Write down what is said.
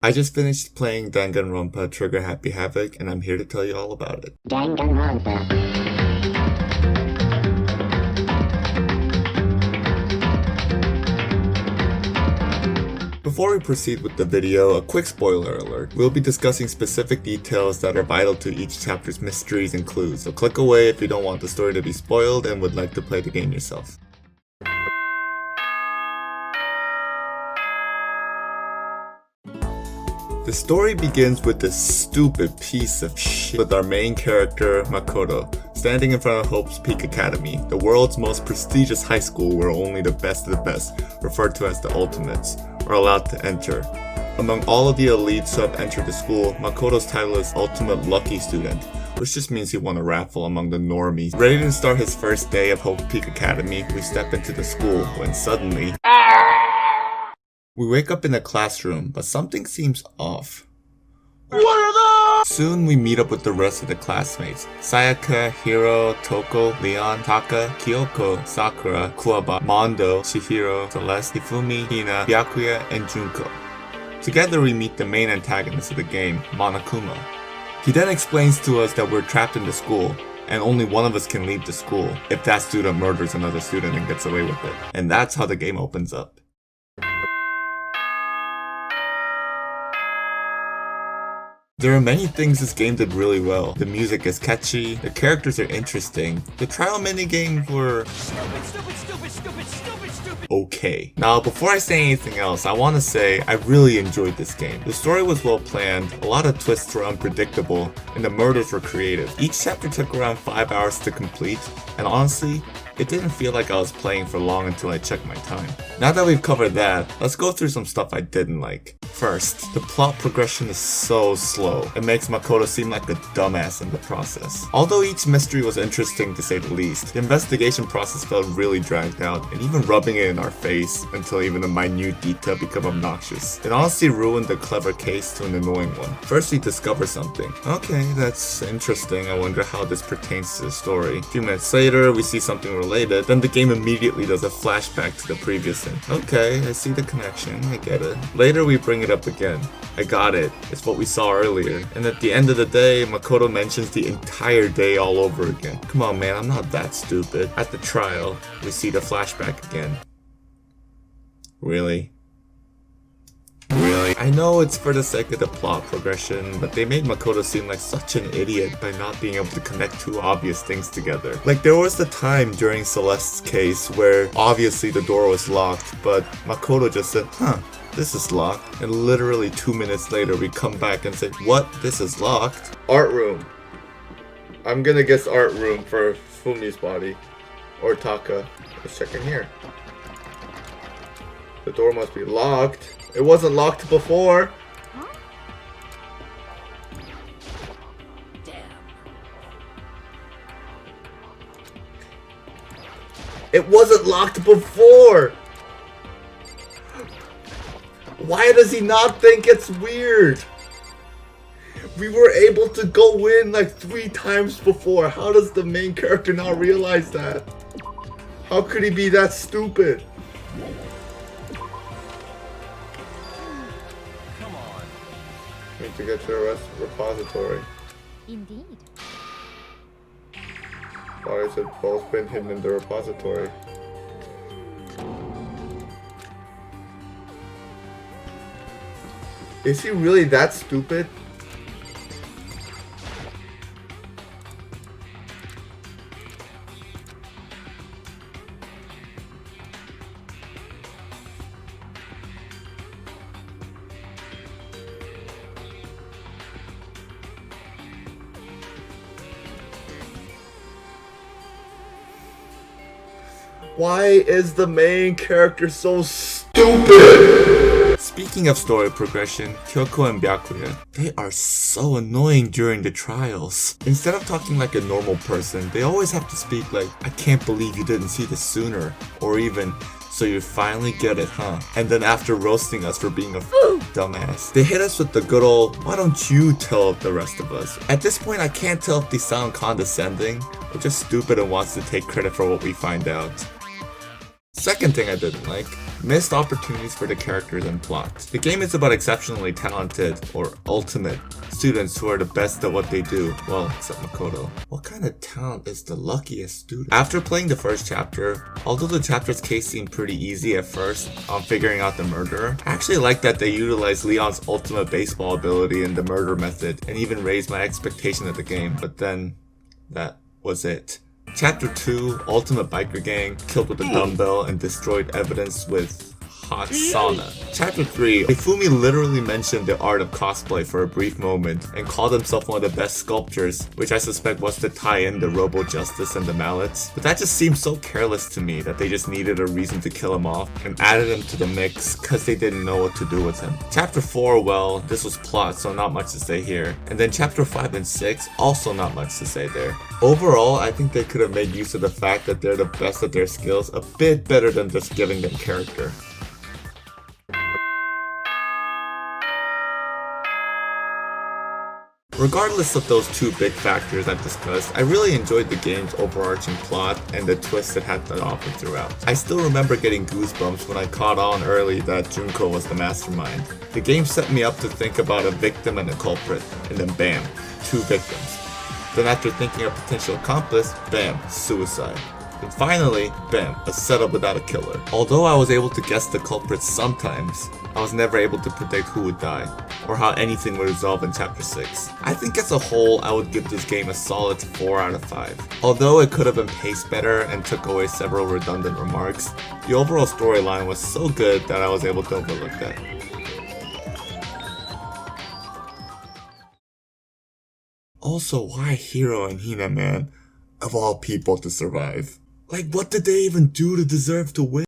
I just finished playing Danganronpa Trigger Happy Havoc, and I'm here to tell you all about it. Danganronpa. Before we proceed with the video, a quick spoiler alert. We'll be discussing specific details that are vital to each chapter's mysteries and clues, so click away if you don't want the story to be spoiled and would like to play the game yourself. The story begins with this stupid piece of shit with our main character, Makoto, standing in front of Hope's Peak Academy, the world's most prestigious high school where only the best of the best, referred to as the Ultimates, are allowed to enter. Among all of the elites who have entered the school, Makoto's title is Ultimate Lucky Student, which just means he won a raffle among the normies. Ready to start his first day of Hope Peak Academy, we step into the school when suddenly we wake up in a classroom, but something seems off. What are those? Soon we meet up with the rest of the classmates. Sayaka, Hiro, Toko, Leon, Taka, Kyoko, Sakura, Kuwaba, Mondo, Chihiro, Celeste, Hifumi, Hina, Byakuya, and Junko. Together we meet the main antagonist of the game, Monokuma. He then explains to us that we're trapped in the school, and only one of us can leave the school if that student murders another student and gets away with it. And that's how the game opens up. There are many things this game did really well. The music is catchy, the characters are interesting, the trial minigames were okay. Now before I say anything else, I want to say I really enjoyed this game. The story was well planned, a lot of twists were unpredictable, and the murders were creative. Each chapter took around 5 hours to complete, and honestly, it didn't feel like I was playing for long until I checked my time. Now that we've covered that, let's go through some stuff I didn't like. First, the plot progression is so slow. It makes Makoto seem like a dumbass in the process. Although each mystery was interesting to say the least, the investigation process felt really dragged out, and even rubbing it in our face until even a minute detail became obnoxious. It honestly ruined the clever case to an annoying one. First we discover something. Okay, that's interesting, I wonder how this pertains to the story. A few minutes later, we see something related, then the game immediately does a flashback to the previous thing. Okay, I see the connection, I get it. Later we bring it up again. I got it, it's what we saw earlier. And at the end of the day, Makoto mentions the entire day all over again. Come on man, I'm not that stupid. At the trial, we see the flashback again. Really? Really? I know it's for the sake of the plot progression, but they made Makoto seem like such an idiot by not being able to connect two obvious things together. Like there was the time during Celeste's case where obviously the door was locked, but Makoto just said, this is locked, and literally 2 minutes later we come back and say, what? This is locked? Art room. I'm gonna guess art room for Fumi's body. Or Taka. Let's check in here. The door must be locked. It wasn't locked before. Damn. It wasn't locked before. Why does he not think it's weird? We were able to go in like 3 times before. How does the main character not realize that? How could he be that stupid? Come on. Need to get to a repository. Indeed. Bodies had both been hidden in the repository. Is he really that stupid? Why is the main character so stupid? Speaking of story progression, Kyoko and Byakuya, they are so annoying during the trials. Instead of talking like a normal person, they always have to speak like, I can't believe you didn't see this sooner, or even, so you finally get it, huh? And then after roasting us for being a dumbass, they hit us with the good old, why don't you tell the rest of us? At this point, I can't tell if they sound condescending, or just stupid and wants to take credit for what we find out. Second thing I didn't like, Missed opportunities for the characters and plot. The game is about exceptionally talented, or ultimate, students who are the best at what they do. Well, except Makoto. What kind of talent is the luckiest student? After playing the first chapter, although the chapter's case seemed pretty easy at first on figuring out the murderer, I actually like that they utilized Leon's ultimate baseball ability in the murder method and even raised my expectation of the game, but then that was it. Chapter 2, Ultimate Biker Gang, killed with a dumbbell and destroyed evidence with hot sauna. Chapter 3, Ifumi literally mentioned the art of cosplay for a brief moment and called himself one of the best sculptors, which I suspect was to tie in the Robo Justice and the mallets. But that just seems so careless to me that they just needed a reason to kill him off and added him to the mix cause they didn't know what to do with him. Chapter 4, well, this was plot, so not much to say here. And then chapter 5 and 6, also not much to say there. Overall, I think they could have made use of the fact that they're the best at their skills a bit better than just giving them character. Regardless of those two big factors I've discussed, I really enjoyed the game's overarching plot and the twists it had to offer throughout. I still remember getting goosebumps when I caught on early that Junko was the mastermind. The game set me up to think about a victim and a culprit, and then bam, two victims. Then after thinking of potential accomplice, bam, suicide. And finally, bam, a setup without a killer. Although I was able to guess the culprits sometimes, I was never able to predict who would die, or how anything would resolve in chapter 6. I think as a whole, I would give this game a solid 4 out of 5. Although it could have been paced better and took away several redundant remarks, the overall storyline was so good that I was able to overlook that. Also, why Hiro and Hina, man? Of all people to survive. Like, what did they even do to deserve to win?